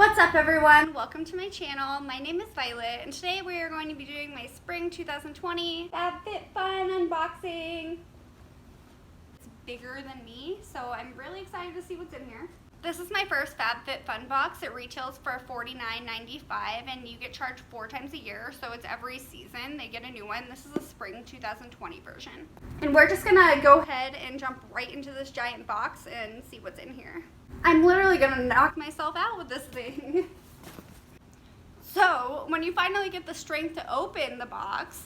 What's up everyone? Welcome to my channel. My name is Violet and today we are going to be doing my spring 2020 FABFITFUN unboxing. It's bigger than me, so I'm really excited to see what's in here. This is my first FABFITFUN box. It retails for $49.95 and you get charged 4 times a year, so it's every season they get a new one. This is a spring 2020 version. And we're just gonna go ahead and jump right into this giant box and see what's in here. I'm literally gonna knock myself out with this thing. So, when you finally get the strength to open the box,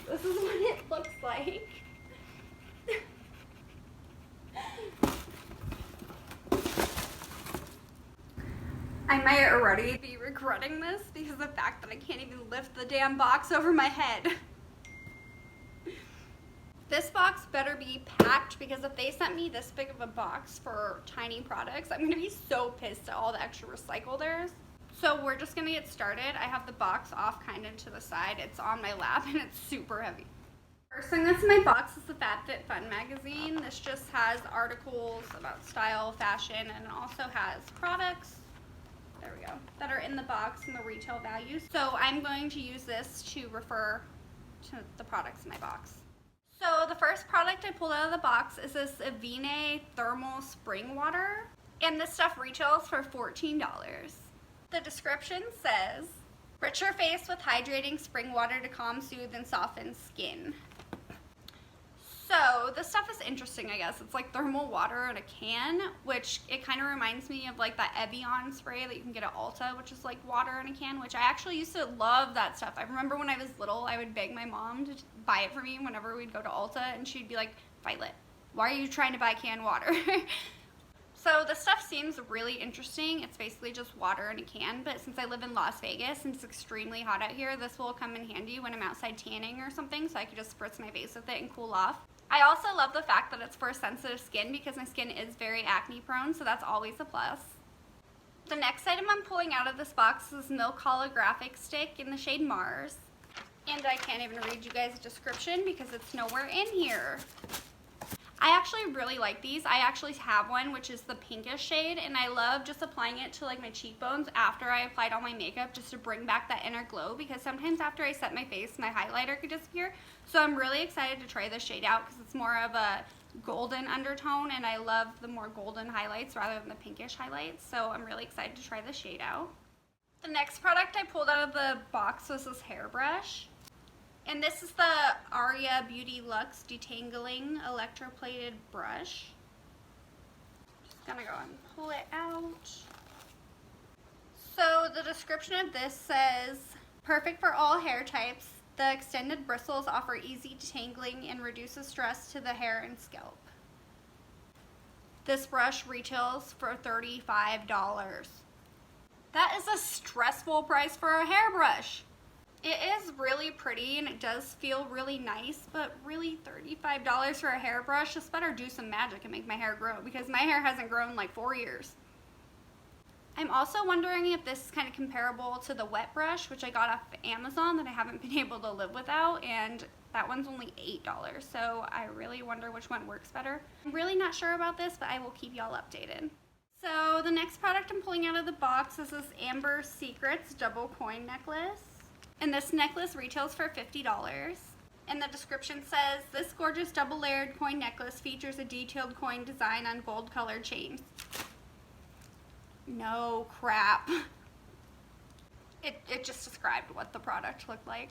this is what it looks like. I might already be regretting this because of the fact that I can't even lift the damn box over my head. This box better be packed because if they sent me this big of a box for tiny products, I'm gonna be so pissed at all the extra recycle there is. So we're just gonna get started. I have the box off kind of to the side. It's on my lap and it's super heavy. First thing that's in my box is the FABFITFUN magazine. This just has articles about style, fashion, and it also has products, there we go, that are in the box and the retail values. So I'm going to use this to refer to the products in my box. So the first product I pulled out of the box is this Avene Thermal Spring Water, and this stuff retails for $14. The description says, "Rich your face with hydrating spring water to calm, soothe, and soften skin." So this stuff is interesting, I guess. It's like thermal water in a can, which it kind of reminds me of like that Evian spray that you can get at Ulta, which is like water in a can, which I actually used to love that stuff. I remember when I was little, I would beg my mom to buy it for me whenever we'd go to Ulta, and she'd be like, "Violet, why are you trying to buy canned water?" So this stuff seems really interesting. It's basically just water in a can, but since I live in Las Vegas and it's extremely hot out here, this will come in handy when I'm outside tanning or something, so I could just spritz my face with it and cool off. I also love the fact that it's for sensitive skin because my skin is very acne prone, so that's always a plus. The next item I'm pulling out of this box is Milk Holographic Stick in the shade Mars. And I can't even read you guys the description because it's nowhere in here. I actually really like these. I actually have one, which is the pinkish shade, and I love just applying it to like my cheekbones after I applied all my makeup just to bring back that inner glow, because sometimes after I set my face, my highlighter could disappear. So I'm really excited to try this shade out because it's more of a golden undertone, and I love the more golden highlights rather than the pinkish highlights. So I'm really excited to try this shade out. The next product I pulled out of the box was this hairbrush. And this is the Aria Beauty Luxe Detangling Electroplated Brush. Just gonna go and pull it out. So the description of this says, "Perfect for all hair types. The extended bristles offer easy detangling and reduces stress to the hair and scalp." This brush retails for $35. That is a stressful price for a hairbrush. It is really pretty and it does feel really nice, but really $35 for a hairbrush, just better do some magic and make my hair grow, because my hair hasn't grown in like 4 years. I'm also wondering if this is kind of comparable to the wet brush, which I got off Amazon that I haven't been able to live without, and that one's only $8, so I really wonder which one works better. I'm really not sure about this, but I will keep y'all updated. So the next product I'm pulling out of the box is this Amber Secrets double coin necklace. And this necklace retails for $50. And the description says, "This gorgeous double-layered coin necklace features a detailed coin design on gold-colored chains." No crap. It just described what the product looked like.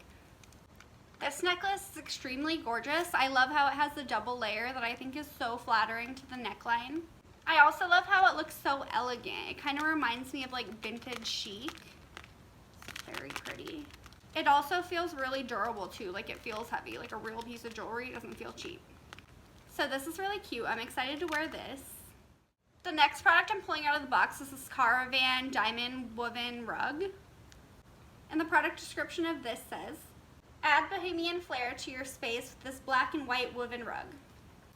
This necklace is extremely gorgeous. I love how it has the double layer that I think is so flattering to the neckline. I also love how it looks so elegant. It kind of reminds me of like vintage chic. It's very pretty. It also feels really durable too, like it feels heavy, like a real piece of jewelry. It doesn't feel cheap. So this is really cute. I'm excited to wear this. The next product I'm pulling out of the box is this Caravan Diamond Woven Rug. And the product description of this says, "Add bohemian flair to your space with this black and white woven rug."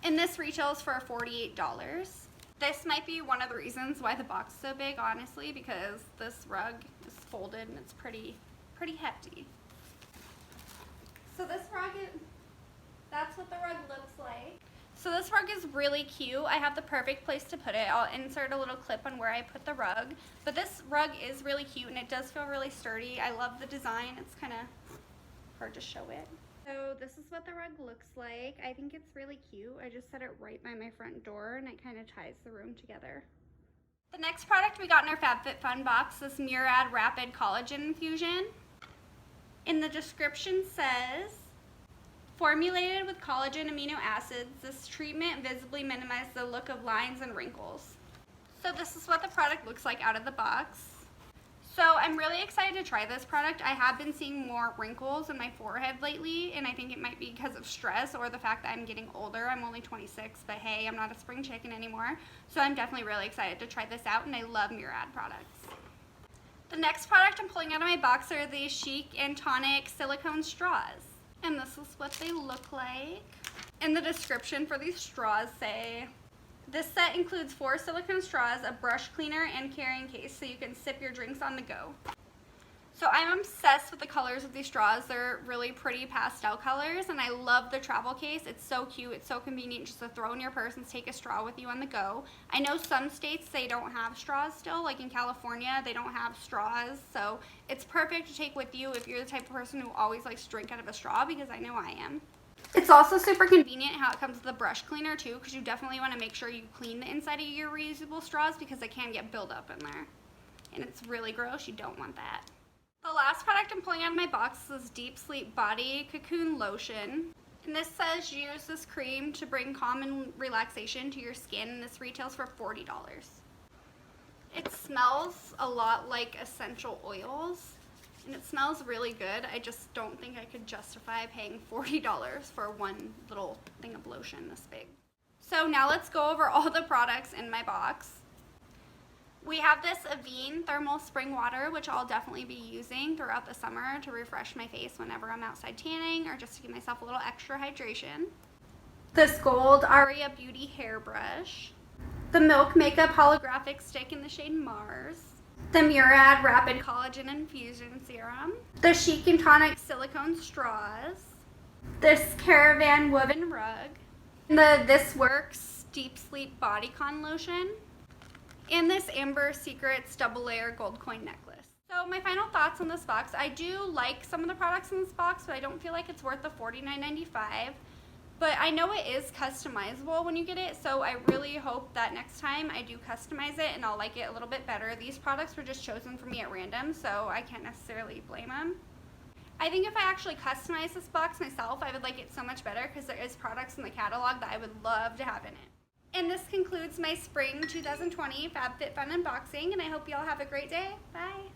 And this retails for $48. This might be one of the reasons why the box is so big, honestly, because this rug is folded and it's pretty hefty. So this rug, that's what the rug looks like. So this rug is really cute. I have the perfect place to put it. I'll insert a little clip on where I put the rug. But this rug is really cute and it does feel really sturdy. I love the design. It's kind of hard to show it. So this is what the rug looks like. I think it's really cute. I just set it right by my front door and it kind of ties the room together. The next product we got in our FABFITFUN box is Murad Rapid Collagen Infusion. In the description says, formulated with collagen amino acids, this treatment visibly minimizes the look of lines and wrinkles. So this is what the product looks like out of the box. So I'm really excited to try this product. I have been seeing more wrinkles in my forehead lately, and I think it might be because of stress or the fact that I'm getting older. I'm only 26, but hey, I'm not a spring chicken anymore. So I'm definitely really excited to try this out, and I love Murad products. The next product I'm pulling out of my box are the Chic and Tonic silicone straws. And this is what they look like. In the description for these straws say, this set includes 4 silicone straws, a brush cleaner, and carrying case so you can sip your drinks on the go. So I'm obsessed with the colors of these straws. They're really pretty pastel colors, and I love the travel case. It's so cute. It's so convenient just to throw in your purse and take a straw with you on the go. I know some states, they don't have straws still. Like in California, they don't have straws. So it's perfect to take with you if you're the type of person who always likes to drink out of a straw, because I know I am. It's also super convenient how it comes with a brush cleaner too, because you definitely want to make sure you clean the inside of your reusable straws because it can get buildup in there. And it's really gross. You don't want that. The last product I'm pulling out of my box is Deep Sleep Body Cocoon Lotion. And this says use this cream to bring calm and relaxation to your skin, and this retails for $40. It smells a lot like essential oils. And it smells really good. I just don't think I could justify paying $40 for one little thing of lotion this big. So now let's go over all the products in my box. We have this Avene Thermal Spring Water, which I'll definitely be using throughout the summer to refresh my face whenever I'm outside tanning or just to give myself a little extra hydration. This Gold Aria Beauty Hairbrush. The Milk Makeup Holographic Stick in the shade Mars. The Murad Rapid Collagen Infusion Serum, the Chic and Tonic Silicone Straws, this Caravan Woven Rug, the This Works Deep Sleep Bodycon Lotion, and this Amber Secrets Double Layer Gold Coin Necklace. So my final thoughts on this box, I do like some of the products in this box, but I don't feel like it's worth the $49.95. But I know it is customizable when you get it, so I really hope that next time I do customize it and I'll like it a little bit better. These products were just chosen for me at random, so I can't necessarily blame them. I think if I actually customize this box myself, I would like it so much better because there is products in the catalog that I would love to have in it. And this concludes my Spring 2020 FABFITFUN unboxing, and I hope you all have a great day. Bye!